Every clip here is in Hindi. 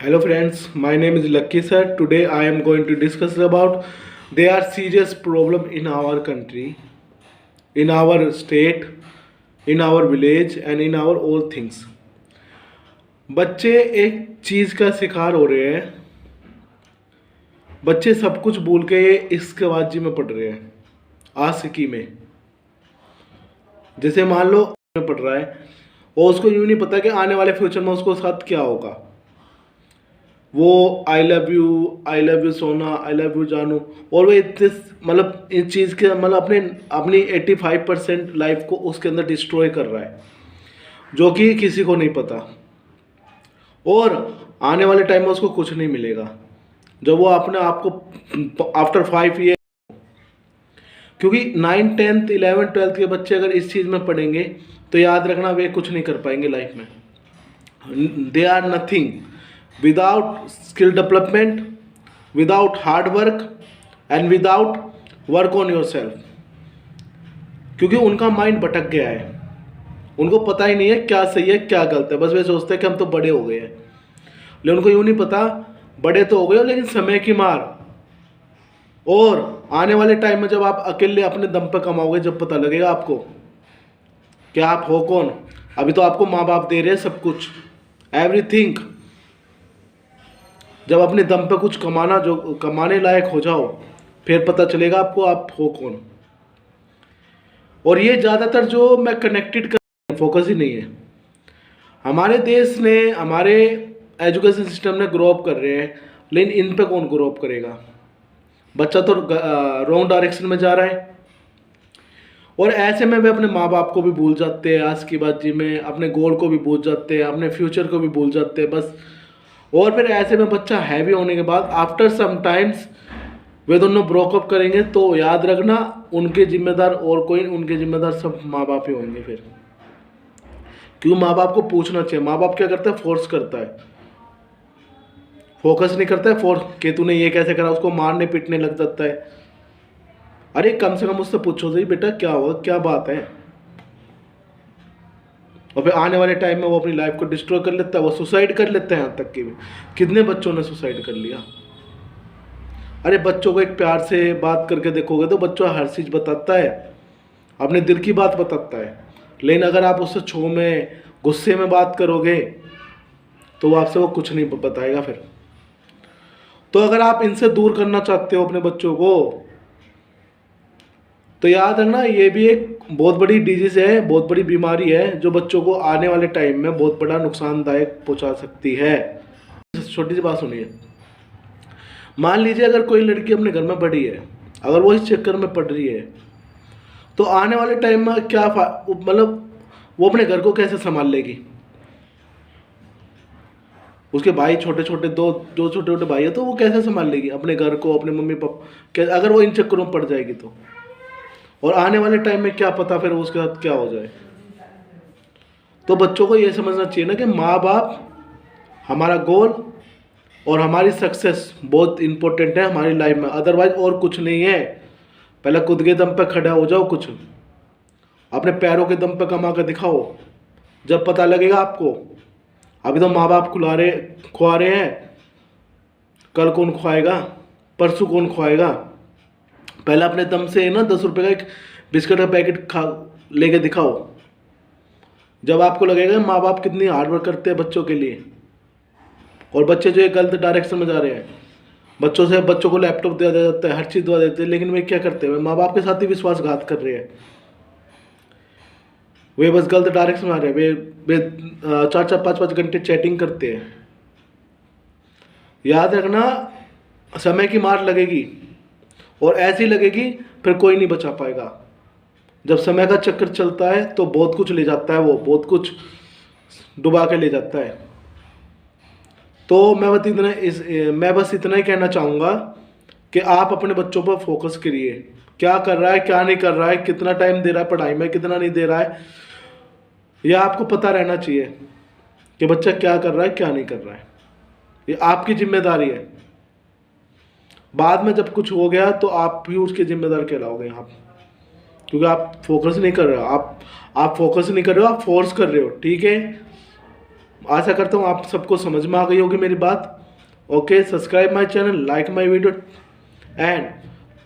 Hello friends, my name is Lucky sir. Today I am going to discuss about there are serious problem in our country, in our state, in our village and in our all things. बच्चे एक चीज़ का शिकार हो रहे हैं। बच्चे सब कुछ भूल के ये इश्कबाजी में पड़ रहे हैं, आशिकी में। जैसे मान लो में पड़ रहा है और उसको यूँ नहीं पता कि आने वाले फ्यूचर में उसको साथ क्या होगा। वो आई लव यू सोना, आई लव यू जानू, और वो इतने मतलब इस चीज़ के मतलब अपनी 85% लाइफ को उसके अंदर डिस्ट्रॉय कर रहा है, जो कि किसी को नहीं पता। और आने वाले टाइम में उसको कुछ नहीं मिलेगा जब वो अपने आप को आफ्टर 5 ईयर, क्योंकि 9, 10th, 11th, 12th के बच्चे अगर इस चीज़ में पढ़ेंगे तो याद रखना वे कुछ नहीं कर पाएंगे लाइफ में। They are nothing without skill development, without hard work and without work on yourself, क्योंकि उनका माइंड भटक गया है। उनको पता ही नहीं है क्या सही है क्या गलत है। बस वे सोचते हैं कि हम तो बड़े हो गए हैं, लेकिन उनको यूँ नहीं पता बड़े तो हो गए हो लेकिन समय की मार। और आने वाले टाइम में जब आप अकेले अपने दम पर कमाओगे, जब पता लगेगा आपको कि आप हो कौन। अभी तो आपको माँ बाप दे रहे हैं सब कुछ, एवरीथिंग। जब अपने दम पे कुछ कमाने लायक हो जाओ, फिर पता चलेगा आपको आप हो कौन। और ये ज़्यादातर जो मैं कनेक्टेड कर फोकस ही नहीं है। हमारे देश ने, हमारे एजुकेशन सिस्टम ने ग्रो अप कर रहे हैं, लेकिन इन पे कौन ग्रो अप करेगा। बच्चा तो रॉन्ग डायरेक्शन में जा रहा है, और ऐसे में वे अपने माँ बाप को भी भूल जाते हैं आज की बातचीत में, अपने गोल को भी भूल जाते हैं, अपने फ्यूचर को भी भूल जाते हैं बस। और फिर ऐसे में बच्चा हैवी होने के बाद आफ्टर सम टाइम्स वे दोनों ब्रोकअप करेंगे, तो याद रखना उनके जिम्मेदार और कोई, उनके जिम्मेदार सब माँ बाप ही होंगे फिर। क्यों माँ बाप को पूछना चाहिए। माँ बाप क्या करता है, फोर्स करता है, फोकस नहीं करता है। फोर्स कि तूने ये कैसे करा, उसको मारने पीटने लग जाता है। अरे कम से कम उससे पूछो सही, बेटा क्या हुआ, क्या बात है। और फिर आने वाले टाइम में वो अपनी लाइफ को डिस्ट्रॉय कर लेता है, वो सुसाइड कर लेते हैं। यहाँ तक कि कितने बच्चों ने सुसाइड कर लिया। अरे बच्चों को एक प्यार से बात करके देखोगे तो बच्चा हर चीज़ बताता है, अपने दिल की बात बताता है। लेकिन अगर आप उससे छो में, गुस्से में बात करोगे तो वो आपसे वो कुछ नहीं बताएगा फिर। तो अगर आप इनसे दूर करना चाहते हो अपने बच्चों को, तो याद रखना ये भी एक बहुत बड़ी डिजीज़ है, बहुत बड़ी बीमारी है, जो बच्चों को आने वाले टाइम में बहुत बड़ा नुकसानदायक पहुंचा सकती है। छोटी सी बात सुनिए। मान लीजिए अगर कोई लड़की अपने घर में पढ़ी है, अगर वो इस चक्कर में पढ़ रही है, तो आने वाले टाइम में क्या मतलब वो अपने घर को कैसे संभाल लेगी। उसके भाई छोटे छोटे, दो छोटे छोटे भाई है, तो वो कैसे संभाल लेगी अपने घर को, अपने मम्मी पापा, अगर वो इन चक्करों में पड़ जाएगी तो। और आने वाले टाइम में क्या पता फिर उसके साथ क्या हो जाए। तो बच्चों को ये समझना चाहिए ना कि माँ बाप हमारा गोल और हमारी सक्सेस बहुत इंपॉर्टेंट है हमारी लाइफ में, अदरवाइज और कुछ नहीं है। पहले खुद के दम पे खड़ा हो जाओ, कुछ अपने पैरों के दम पे कमा कर दिखाओ, जब पता लगेगा आपको। अभी तो माँ बाप खुआ रहे हैं, कल कौन खुआएगा, परसों कौन खुआएगा। पहले अपने दम से ना 10 रुपये का एक बिस्किट का पैकेट खा लेके दिखाओ, जब आपको लगेगा माँ बाप कितनी हार्ड वर्क करते हैं बच्चों के लिए। और बच्चे जो है गलत डायरेक्शन में जा रहे हैं, बच्चों को लैपटॉप दिया जाता है, हर चीज़ दिया देते हैं, लेकिन वे क्या करते हैं, माँ बाप के साथ ही विश्वासघात कर रहे हैं। वे बस गलत डायरेक्शन में आ रहे हैं। वे 4-4, 5-5 घंटे चैटिंग करते हैं। याद रखना समय की मार लगेगी, और ऐसी लगेगी फिर कोई नहीं बचा पाएगा। जब समय का चक्कर चलता है तो बहुत कुछ ले जाता है, वो बहुत कुछ डुबा के ले जाता है। तो मैं बस इतना ही कहना चाहूँगा कि आप अपने बच्चों पर फोकस करिए, क्या कर रहा है क्या नहीं कर रहा है, कितना टाइम दे रहा है पढ़ाई में, कितना नहीं दे रहा है। यह आपको पता रहना चाहिए कि बच्चा क्या कर रहा है क्या नहीं कर रहा है। ये आपकी जिम्मेदारी है। बाद में जब कुछ हो गया तो आप भी उसके जिम्मेदार कहलाओगे आप, क्योंकि आप फोकस नहीं कर रहे हो। आप फोकस नहीं कर रहे हो, आप फोर्स कर रहे हो। ठीक है, आशा करता हूँ आप सबको समझ में आ गई होगी मेरी बात। Okay, subscribe my channel, like my video and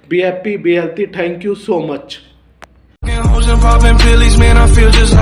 be happy, be healthy. Thank you so much.